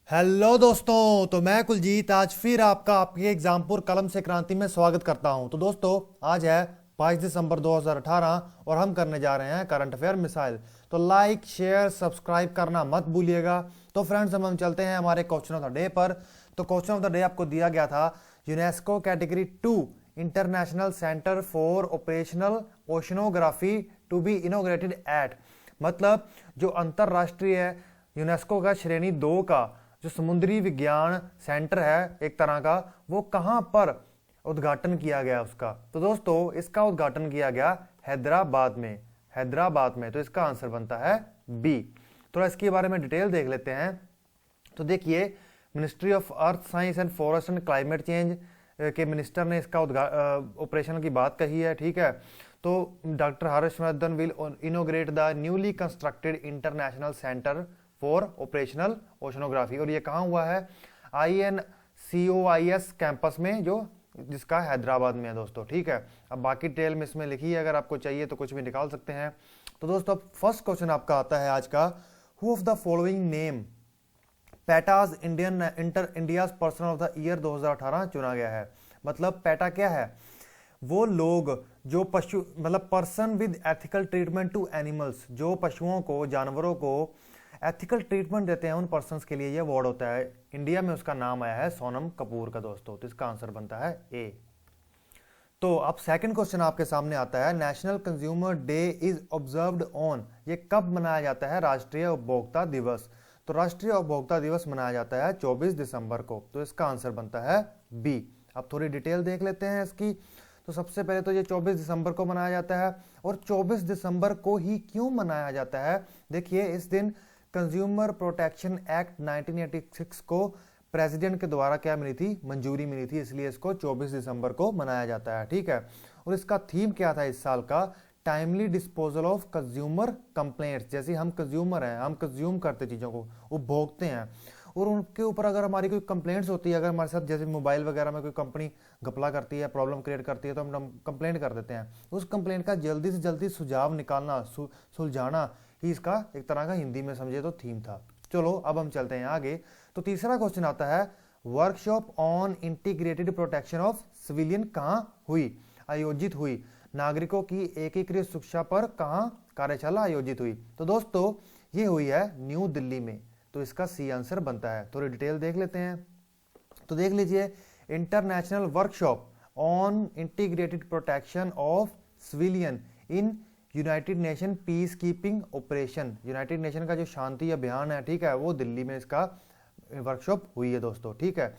Hello दोस्तों, तो मैं कुलजीत आज फिर आपके एग्जामपुर कलम से क्रांति में स्वागत करता हूं। तो दोस्तों, आज है 22 दिसंबर 2018 और हम करने जा रहे हैं करंट अफेयर मिसाइल। तो लाइक शेयर सब्सक्राइब करना मत भूलिएगा। तो फ्रेंड्स, हम चलते हैं हमारे क्वेश्चन ऑफ द डे पर। तो क्वेश्चन ऑफ द डे आपको दिया गया था UNESCO category 2 international centre for operational oceanography to be inaugurated at, मतलब जो अंतरराष्ट्रीय यूनेस्को का श्रेणी 2 का जो समुद्री विज्ञान सेंटर है एक तरह का, वो कहां पर उद्घाटन किया गया उसका। तो दोस्तों, इसका उद्घाटन किया गया हैदराबाद में। हैदराबाद में, तो इसका आंसर बनता है बी। थोड़ा इसके बारे में डिटेल देख लेते हैं। तो देखिए, ministry of earth science and forest and climate change के मिनिस्टर ने इसका ऑपरेशन की बात कही है, ठीक है। तो doctor Harshvardhan will इनोग्रेट the newly constructed international centre for operational oceanography, और ये कहाँ हुआ है? INCOIS कैंपस में, जो जिसका हैदराबाद में है दोस्तों, ठीक है। अब बाकी डिटेल में इसमें लिखी है, अगर आपको चाहिए तो कुछ भी निकाल सकते हैं। तो दोस्तों, फर्स्ट क्वेश्चन आपका आता है आज का, who of the following name पैटाज India's person of the year 2018 चुना गया है। मतलब पैटा क्या है? वो लोग जो पशु, मतलब person with ethical treatment to animals, जो पशुओं को, जानवरों को एथिकल ट्रीटमेंट देते हैं, उन पर्संस के लिए ये अवार्ड होता है। इंडिया में उसका नाम आया है सोनम कपूर का दोस्तों। तो इसका आंसर बनता है ए। तो अब सेकंड क्वेश्चन आपके सामने आता है, national consumer day is observed on, ये कब मनाया जाता है? राष्ट्रीय उपभोक्ता दिवस। तो राष्ट्रीय उपभोक्ता दिवस मनाया जाता है 24 दिसंबर को। तो इसका आंसर बनता है बी। अब थोड़ी डिटेल देख लेते हैं इसकी। तो सबसे पहले तो ये 24 दिसंबर को मनाया जाता है, और 24 दिसंबर को ही क्यों मनाया जाता है? देखिए, इस दिन कंज्यूमर प्रोटेक्शन एक्ट 1986 को प्रेसिडेंट के द्वारा क्या मिली थी? मंजूरी मिली थी, इसलिए इसको 24 दिसंबर को मनाया जाता है, ठीक है। और इसका थीम क्या था इस साल का? Timely disposal of consumer complaints. जैसे हम कंज्यूमर हैं, हम कंज्यूम करते चीज़ों को, उपभोगते हैं, और उनके ऊपर अगर हमारी कोई कंप्लेंट्स होती है, अगर हमारे साथ जैसे मोबाइल वगैरह में कोई कंपनी घपला करती है, प्रॉब्लम क्रिएट करती है, तो हम कंप्लेंट कर देते हैं। उस कंप्लेंट का जल्दी से जल्दी सुझाव निकालना, सुलझाना ही इसका एक तरह का हिंदी में समझे तो थीम था। चलो अब हम चलते हैं आगे। तो तीसरा क्वेश्चन आता है, workshop on integrated protection of civilian कहाँ हुई, आयोजित हुई? नागरिकों की एकीकृत सुरक्षा पर कहाँ कार्यशाला आयोजित हुई? तो दोस्तों, ये हुई है न्यू दिल्ली में। तो इसका सी आंसर बनता है। थोड़ी डिटेल देख लेते हैं। तो देख लीजिए, international workshop on integrated protection of civilian in United nation peace keeping operation, United nation का जो शांति अभियान है, ठीक है, वो दिल्ली में इसका वर्कशॉप हुई है दोस्तों, ठीक है।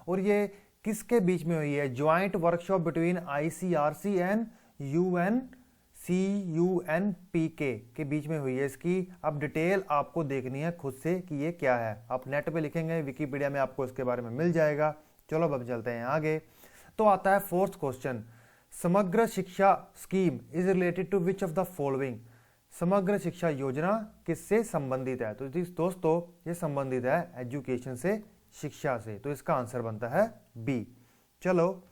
और ये किसके बीच में हुई है? Joint workshop between ICRC and UNCUNPK के बीच में हुई है। इसकी अब डिटेल आपको देखनी है खुद से कि ये क्या है। आप नेट पे लिखेंगे, विकिपीडिया में आपको इसके बारे में मिल जाएगा। चलो अब चलते हैं आगे। तो आता है fourth question, Samagra Shiksha scheme is related to which of the following? Samagra Shiksha योजना किससे संबंधित है? तो दोस्तों, ये संबंधित है एजुकेशन से, शिक्षा से। तो इसका आंसर बनता है बी। चलो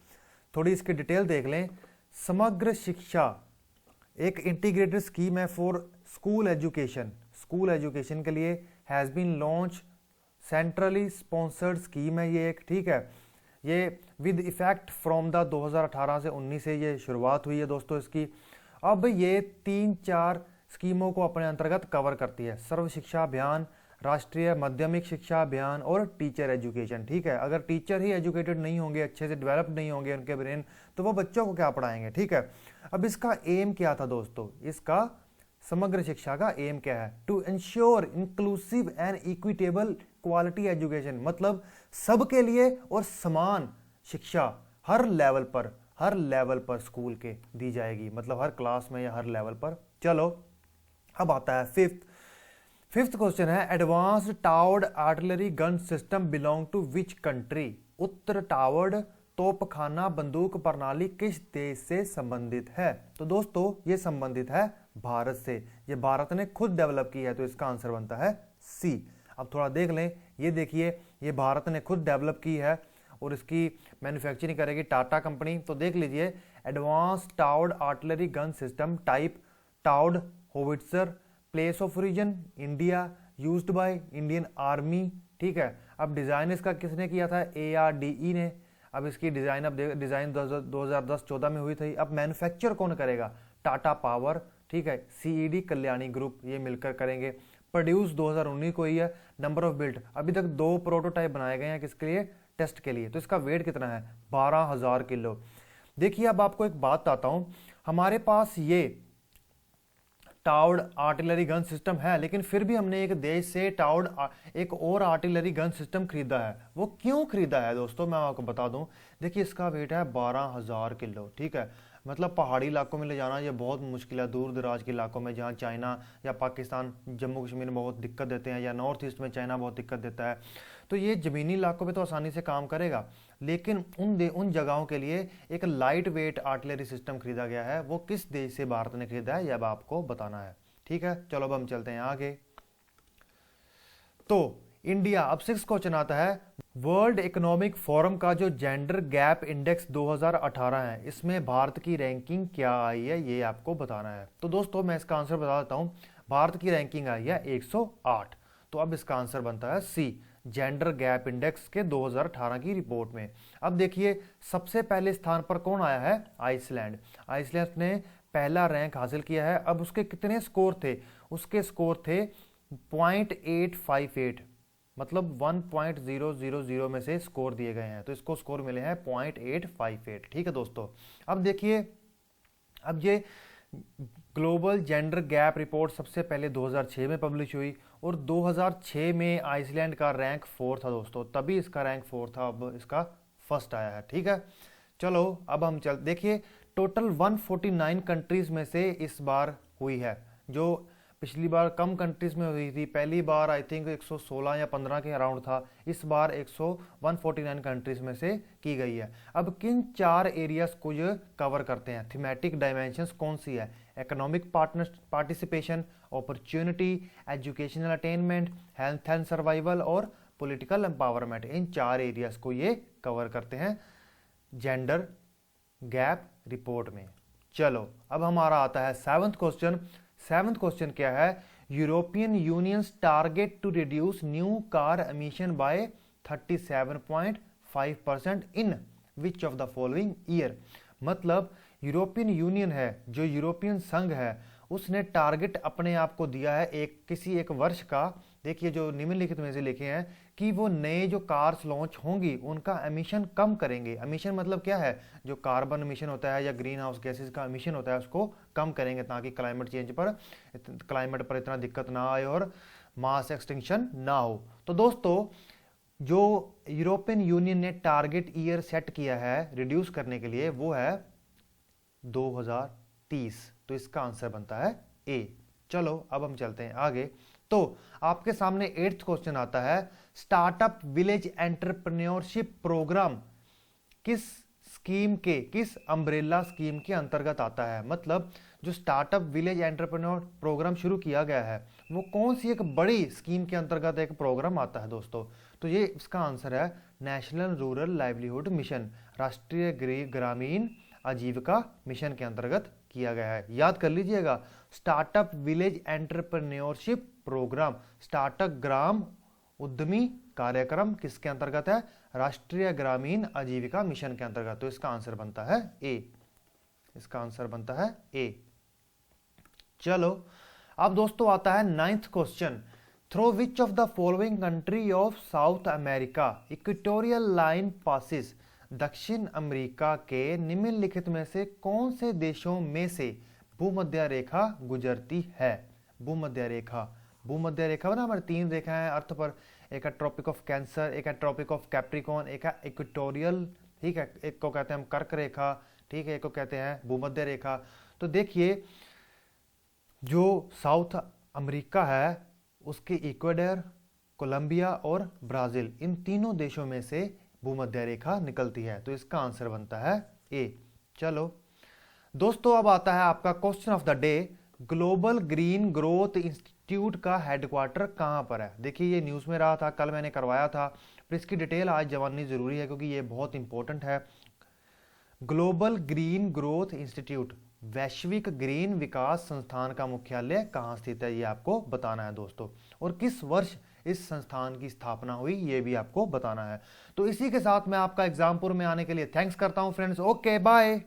थोड़ी इसकी डिटेल देख लें। समग्र शिक्षा एक इंटीग्रेटेड स्कीम है for school education. School education के लिए has been launch, centrally sponsored scheme है ये एक, ठीक है। ये विद इफेक्ट फ्रॉम द 2018 से 19 से ये शुरुआत हुई है दोस्तों इसकी। अब ये 3-4 स्कीमों को अपने अंतर्गत कवर करती है। सर्व शिक्षा अभियान, राष्ट्रीय माध्यमिक शिक्षा अभियान और टीचर एजुकेशन, ठीक है। अगर टीचर ही एजुकेटेड नहीं होंगे, अच्छे से डेवलप नहीं होंगे उनके ब्रेन, तो वो बच्चों को क्या पढ़ाएंगे, ठीक है। अब इसका एम क्या था दोस्तों? इसका समग्र शिक्षा का एम क्या है? To ensure inclusive and equitable quality education, मतलब सबके लिए और समान शिक्षा हर लेवल पर स्कूल के दी जाएगी, मतलब हर क्लास में या हर लेवल पर। चलो अब आता है फिफ्थ क्वेश्चन है, एडवांस्ड टावर्ड artillery gun system belong to which country? उत्तर टावर्ड तोपखाना बंदूक प्रणाली किस देश से संबंधित है? तो दोस्तों, ये संबंधित है भारत से। ये भारत ने खुद डेवलप की है। तो इसका आंसर बनता है सी। अब थोड़ा देख लें, ये देखिए, ये भारत ने खुद डेवलप की है और इसकी मैन्युफैक्चरिंग करेगी टाटा कंपनी। तो देख लीजिए, advance toward artillery gun system, type toward howitzer, place of origin India, used by Indian army, ठीक है। अब डिज़ाइन इसका किसने किया था, ARDE ने। अब इसकी डिज़ाइन, अब डिज़ाइन 2010-14 में हुई थी। अब मैन्युफैक्चर कौन करेगा, टाटा पावर, ठीक है, CED कल्याणी ग्रुप, ये मिलकर करेंगे। प्रोड्यूस 2019 को ही है। नंबर ऑफ बिल्ट, अभी तक 2 प्रोटोटाइप बनाए गए हैं, किसके लिए, टेस्ट के लिए। तो इसका वेट कितना है, 12,000 किलो। देखिए अब आपको एक बात बताता हूं, हमारे पास ये टाउड आर्टिलरी गन सिस्टम है, लेकिन फिर भी हमने एक देश से टाउड एक और आर्टिलरी गन सिस्टम खरीदा है। वो क्यों खरीदा है दोस्तों, मैं आपको बता दूं। देखिए इसका वेट है 12,000 किलो, ठीक है। मतलब पहाड़ी इलाकों में ले जाना ये बहुत मुश्किल है, दूर दराज के इलाकों में जहाँ चाइना या पाकिस्तान, जम्मू कश्मीर में बहुत दिक्कत देते हैं, या नॉर्थ ईस्ट में चाइना बहुत दिक्कत देता है। तो ये ज़मीनी इलाकों में तो आसानी से काम करेगा, लेकिन उन जगहों के लिए एक लाइट वेट आर्टिलरी सिस्टम खरीदा गया है। वो किस देश से भारत ने खरीदा है, यह अब आपको बताना है, ठीक है। चलो अब हम चलते हैं आगे। तो इंडिया, अब 6 क्वेश्चन आता है, वर्ल्ड इकोनॉमिक फोरम का जो जेंडर गैप इंडेक्स 2018 है, इसमें भारत की रैंकिंग क्या आई है, ये आपको बताना है। तो दोस्तों मैं इसका आंसर बता देता हूं, भारत की रैंकिंग आई है 108। तो अब इसका आंसर बनता है सी, जेंडर गैप इंडेक्स के 2018 की रिपोर्ट में। अब देखिए सबसे पहले स्थान पर कौन आया है, आइसलैंड। आइसलैंड ने पहला रैंक हासिल किया है। अब उसके कितने स्कोर थे, उसके स्कोर थे 0.858, मतलब 1.000 में से स्कोर दिए गए हैं, तो इसको स्कोर मिले हैं 0.858, ठीक है दोस्तों। अब देखिए, अब ये ग्लोबल जेंडर गैप रिपोर्ट सबसे पहले 2006 में पब्लिश हुई, और 2006 में आइसलैंड का रैंक 4 था दोस्तों, तभी इसका रैंक 4 था, अब इसका फर्स्ट आया है, ठीक है। चलो अब हम देखिए टोटल 149 कंट्रीज में से इस बार हुई है, जो पिछली बार कम कंट्रीज में हुई थी। पहली बार आई थिंक 116 या 15 के अराउंड था, इस बार 149 कंट्रीज में से की गई है। अब किन 4 एरियाज को ये कवर करते हैं, थीमेटिक डायमेंशंस कौन सी है, economic participation, opportunity, educational attainment, health and survival और पॉलिटिकल एम्पावरमेंट। इन 4 एरियाज को ये कवर करते हैं जेंडर गैप रिपोर्ट में। चलो अब हमारा आता है 7th क्वेश्चन। 7th क्वेश्चन क्या है, European Union target to reduce new car emission by 37.5% in which of the following year. मतलब यूरोपियन यूनियन है, जो यूरोपियन संघ है, उसने टारगेट अपने आप को दिया है किसी एक वर्ष का। देखिए जो निम्नलिखित में से लिखे हैं कि वो नए जो कार्स लॉन्च होंगी उनका एमिशन कम करेंगे। एमिशन मतलब क्या है, जो कार्बन एमिशन होता है या ग्रीन हाउस गैसेस का एमिशन होता है उसको कम करेंगे, ताकि क्लाइमेट पर इतना दिक्कत ना आए और मास एक्सटिंक्शन ना हो। तो दोस्तों जो यूरोपियन यूनियन ने टारगेट ईयर सेट किया है रिड्यूस करने के लिए, वो है 2030। तो इसका आंसर बनता है ए। चलो अब हम चलते हैं आगे। तो आपके सामने 8th क्वेश्चन आता है, स्टार्टअप विलेज एंटरप्रेन्योरशिप प्रोग्राम किस स्कीम के, किस अम्ब्रेला स्कीम के अंतर्गत आता है। मतलब जो स्टार्टअप विलेज एंटरप्रेन्योर प्रोग्राम शुरू किया गया है, वो कौन सी एक बड़ी स्कीम के अंतर्गत एक प्रोग्राम आता है दोस्तों। तो ये इसका आंसर है नेशनल रूरल लाइवलीहुड मिशन, राष्ट्रीय ग्रामीण आजीविका मिशन के अंतर्गत किया गया है। याद कर लीजिएगा, startup village entrepreneurship programme, startup ग्राम उद्यमी कार्यक्रम किसके अंतर्गत है, राष्ट्रीय ग्रामीण आजीविका मिशन के अंतर्गत। तो इसका आंसर बनता है ए, इसका आंसर बनता है ए। चलो अब दोस्तों आता है 9th question, through which of the following country of south America equatorial line passes. दक्षिण अमेरिका के निम्नलिखित में से कौन से देशों में से भूमध्य रेखा गुजरती है। भूमध्य रेखा, भूमध्य रेखा ना हमारे 3 रेखा है अर्थ पर, एक है ट्रॉपिक ऑफ कैंसर, एक है ट्रॉपिक ऑफ कैप्रिकॉन, एक है इक्वेटोरियल, ठीक है, एक को कहते हैं हम कर्क रेखा, ठीक है, एक को कहते हैं भूमध्य रेखा। तो देखिए जो साउथ अमेरिका है उसके इक्वेडर, कोलंबिया और ब्राजील, इन तीनों देशों में से भूमध्य रेखा निकलती है। तो इसका आंसर बनता है ए। चलो दोस्तों अब आता है आपका question of the day, global green growth institute का हेडक्वार्टर कहां पर है। देखिए ये न्यूज़ में रहा था, कल मैंने करवाया था, पर इसकी डिटेल आज जाननी जरूरी है क्योंकि ये बहुत इंपॉर्टेंट है। ग्लोबल ग्रीन ग्रोथ इंस्टीट्यूट वैश्विक ग्रीन विकास संस्थान का मुख्यालय कहाँ स्थित है, ये आपको बताना है दोस्तों। और किस वर्ष इस संस्थान की स्थापना हुई, ये भी आपको बताना है। तो इसी के साथ मैं आपका एग्जामपुर में आने के लिए थैंक्स करता हूं फ्रेंड्स। Okay bye.